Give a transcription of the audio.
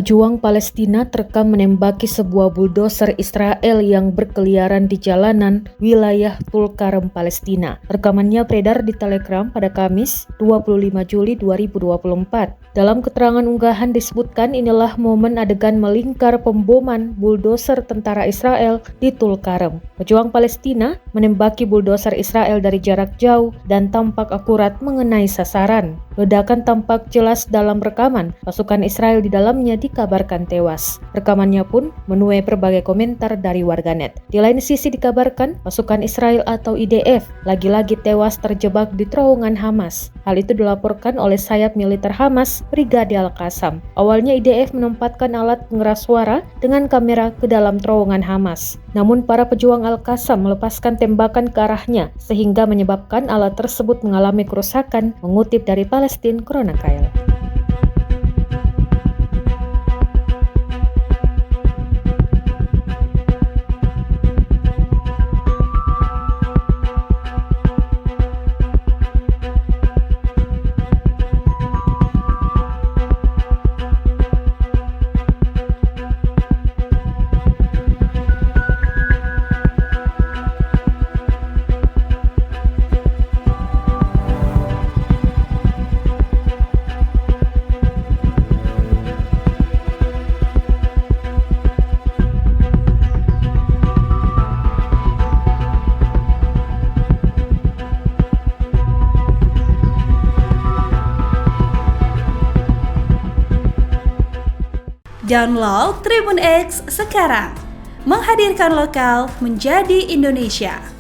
Pejuang Palestina terekam menembaki sebuah buldoser Israel yang berkeliaran di jalanan wilayah Tulkarem, Palestina. Rekamannya beredar di Telegram pada Kamis, 25 Juli 2024. Dalam keterangan unggahan disebutkan inilah momen adegan melingkar pemboman buldoser tentara Israel di Tulkarem. Pejuang Palestina menembaki buldoser Israel dari jarak jauh dan tampak akurat mengenai sasaran. Ledakan tampak jelas dalam rekaman. Pasukan Israel di dalamnya dikabarkan tewas. Rekamannya pun menuai berbagai komentar dari warganet. Di lain sisi dikabarkan pasukan Israel atau IDF lagi-lagi tewas terjebak di terowongan Hamas. Hal itu dilaporkan oleh sayap militer Hamas, Brigade Al-Qassam. Awalnya IDF menempatkan alat pengeras suara dengan kamera ke dalam terowongan Hamas. Namun para pejuang Al-Qassam melepaskan tembakan ke arahnya sehingga menyebabkan alat tersebut mengalami kerusakan, mengutip dari Palestine Chronicle. Download Tribun X sekarang, menghadirkan lokal menjadi Indonesia.